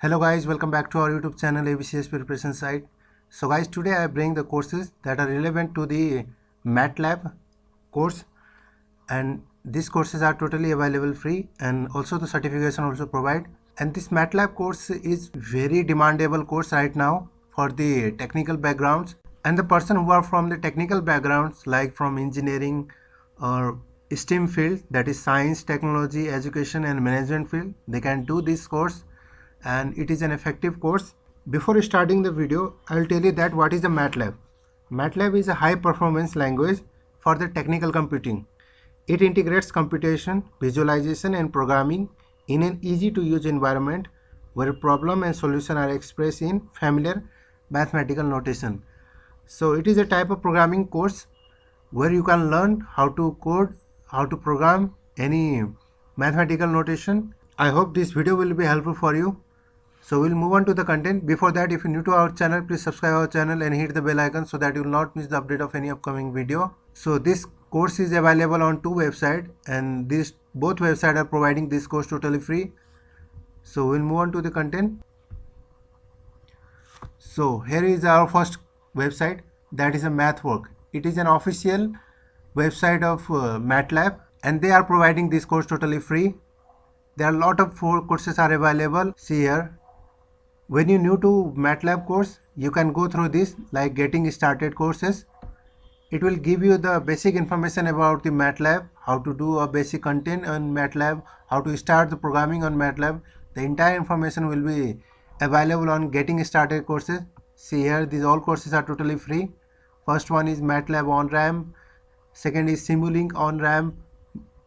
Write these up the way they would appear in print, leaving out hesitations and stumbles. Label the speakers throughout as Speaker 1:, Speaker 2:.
Speaker 1: Hello guys, welcome back to our YouTube channel ABCS Preparation Site. So guys, today I bring the courses that are relevant to the MATLAB course, and these courses are totally available free, and also the certification also provide. And this MATLAB course is very demandable course right now for the technical backgrounds, and the person who are from the technical backgrounds like from engineering or STEM field, that is science, technology, education and management field, they can do this course and it is an effective course. Before starting the video, I will tell you that what is the MATLAB. MATLAB is a high performance language for the technical computing. It integrates computation, visualization and programming in an easy to use environment where problem and solution are expressed in familiar mathematical notation. So it is a type of programming course where you can learn how to code, how to program any mathematical notation. I hope this video will be helpful for you. So we'll move on to the content. Before that, if you're new to our channel, please subscribe our channel and hit the bell icon so that you will not miss the update of any upcoming video. So this course is available on two websites, and these both websites are providing this course totally free. So we'll move on to the content. So here is our first website, that is a MathWork. It is an official website of MATLAB, and they are providing this course totally free. There are a lot of courses are available. See here. When you're new to MATLAB course, you can go through this like getting started courses. It will give you the basic information about the MATLAB, how to do a basic content on MATLAB, how to start the programming on MATLAB. The entire information will be available on getting started courses. See here, these all courses are totally free. First one is MATLAB on RAM, second is Simulink on RAM,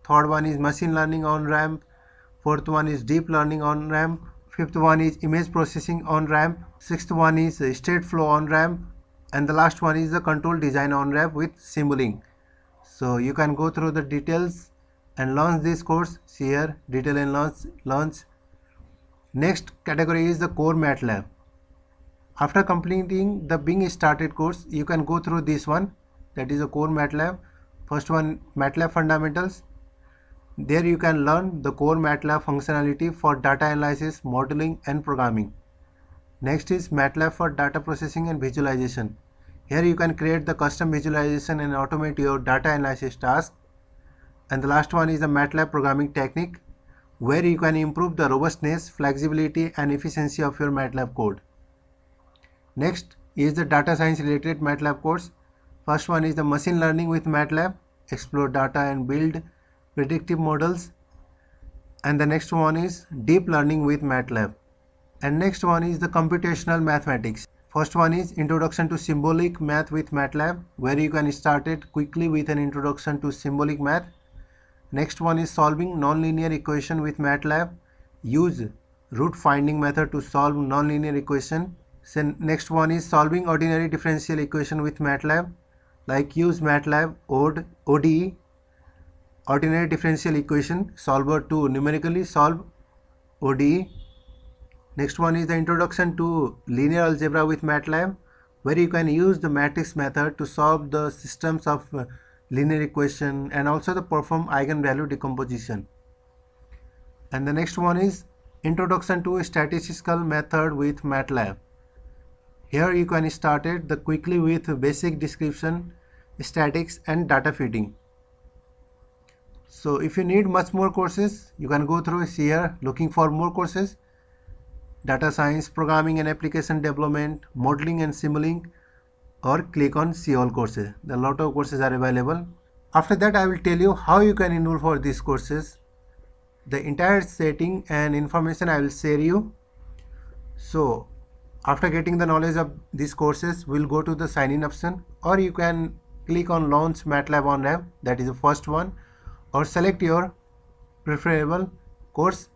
Speaker 1: third one is machine learning on RAM, fourth one is deep learning on RAM, fifth one is image processing on RAM, sixth one is state flow on RAM, and the last one is the control design on RAM with Simulink. So you can go through the details and launch this course. See here, detail and launch. Next category is the core MATLAB. After completing the being started course, you can go through this one, that is a core MATLAB. First one, MATLAB fundamentals. There you can learn the core MATLAB functionality for data analysis, modeling and programming. Next is MATLAB for data processing and visualization. Here you can create the custom visualization and automate your data analysis task. And the last one is the MATLAB programming technique, where you can improve the robustness, flexibility and efficiency of your MATLAB code. Next is the data science related MATLAB course. First one is the machine learning with MATLAB, explore data and build predictive models, and the next one is deep learning with MATLAB, and next one is the computational mathematics. First one is introduction to symbolic math with MATLAB, where you can start it quickly with an introduction to symbolic math. Next one is solving nonlinear equation with MATLAB, use root finding method to solve nonlinear equation. Then next one is solving ordinary differential equation with MATLAB, like use MATLAB ODE, ordinary differential equation solver, to numerically solve ODE. Next one is the introduction to linear algebra with MATLAB, where you can use the matrix method to solve the systems of linear equation and also to perform eigenvalue decomposition. And the next one is introduction to a statistical method with MATLAB. Here you can start it quickly with basic description, statics and data fitting. So if you need much more courses, you can go through here looking for more courses, data science, programming and application development, modeling and Simulink, or click on see all courses. There are a lot of courses are available. After that, I will tell you how you can enroll for these courses. The entire setting and information I will share you. So after getting the knowledge of these courses, we'll go to the sign in option, or you can click on launch MATLAB on RAM, that is the first one, or select your preferable course.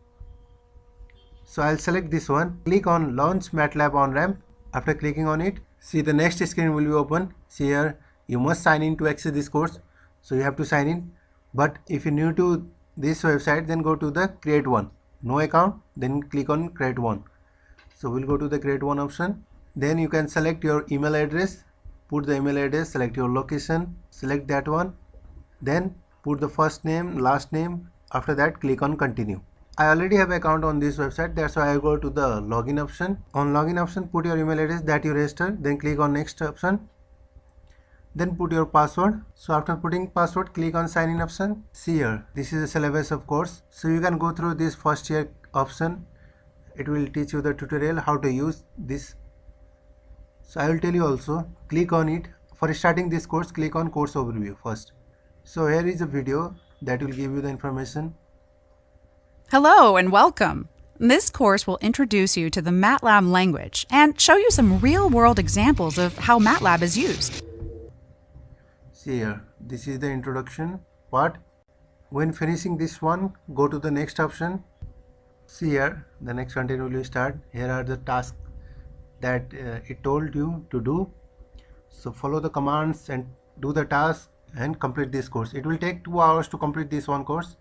Speaker 1: So I'll select this one, click on launch MATLAB on RAM. After clicking on it, see the next screen will be open. See here, you must sign in to access this course, so you have to sign in. But if you're new to this website, then go to the create one. No account, then click on create one. So we'll go to the create one option. Then you can select your email address, put the email address, select your location, select that one, then put the first name, last name. After that, click on continue. I already have account on this website, that's why I go to the login option. On login option, put your email address that you registered, then click on next option, then put your password. So after putting password, click on sign in option. See here, this is the syllabus of course, so you can go through this first year option. It will teach you the tutorial how to use this. So I will tell you also, click on it. For starting this course, click on course overview first. So here is a video that will give you the information.
Speaker 2: Hello and welcome. This course will introduce you to the MATLAB language and show you some real-world examples of how MATLAB is used.
Speaker 1: See here, this is the introduction part. When finishing this one, go to the next option. See here, the next content will start. Here are the tasks that it told you to do. So follow the commands and do the task and complete this course. It will take 2 hours to complete this one course.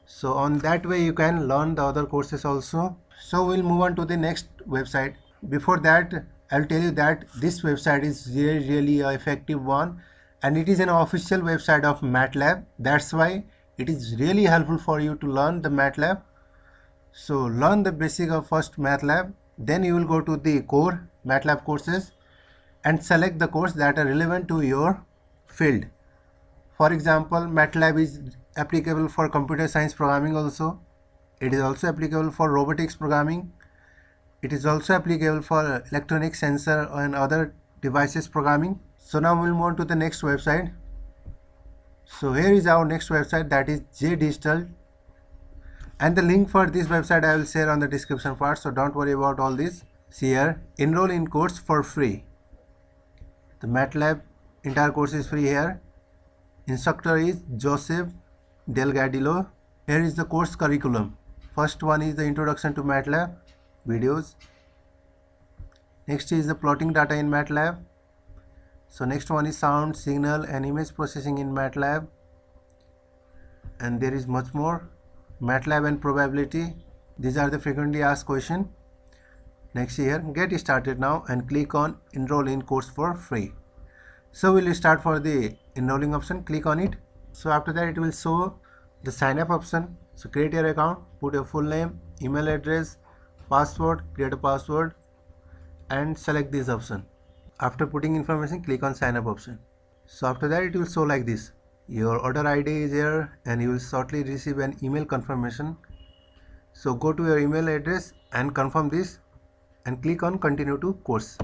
Speaker 1: So on that way you can learn the other courses also. So we'll move on to the next website. Before that, I'll tell you that this website is really an effective one, and it is an official website of MATLAB. That's why it is really helpful for you to learn the MATLAB. So learn the basic of first MATLAB, then you will go to the core MATLAB courses and select the course that are relevant to your field. For example, MATLAB is applicable for computer science programming also. It is also applicable for robotics programming. It is also applicable for electronic sensor and other devices programming. So now we'll move on to the next website. So here is our next website, that is JDigital, and the link for this website I will share on the description part, so don't worry about all this. See here, enroll in course for free. The MATLAB entire course is free here. Instructor is Joseph Delgadillo. Here is the course curriculum. First one is the introduction to MATLAB videos. Next is the plotting data in MATLAB. So next one is sound, signal and image processing in MATLAB. And there is much more. MATLAB and probability. These are the frequently asked questions. Next here, get started now and click on enroll in course for free. So we'll start for the enrolling option, click on it. So after that it will show the sign up option. So create your account, put your full name, email address, password, create a password and select this option. After putting information, click on sign up option. So after that it will show like this. Your order ID is here and you will shortly receive an email confirmation. So go to your email address and confirm this and click on continue to course.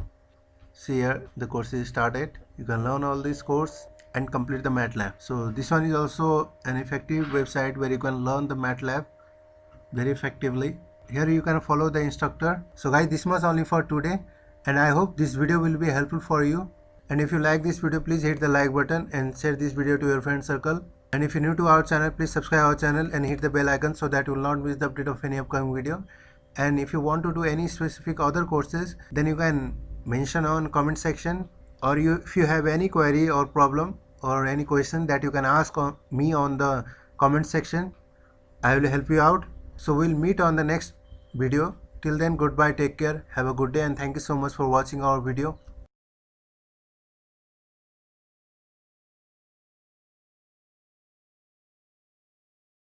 Speaker 1: See here, the course is started. You can learn all this course and complete the MATLAB. So this one is also an effective website where you can learn the MATLAB very effectively. Here you can follow the instructor. So guys, this much only for today, and I hope this video will be helpful for you. And if you like this video, please hit the like button and share this video to your friend circle. And if you're new to our channel, please subscribe our channel and hit the bell icon so that you will not miss the update of any upcoming video. And if you want to do any specific other courses, then you can mention on comment section, or if you have any query or problem or any question that you can ask me on the comment section, I will help you out. So we'll meet on the next video. Till then, goodbye, take care, have a good day, and thank you so much for watching our video.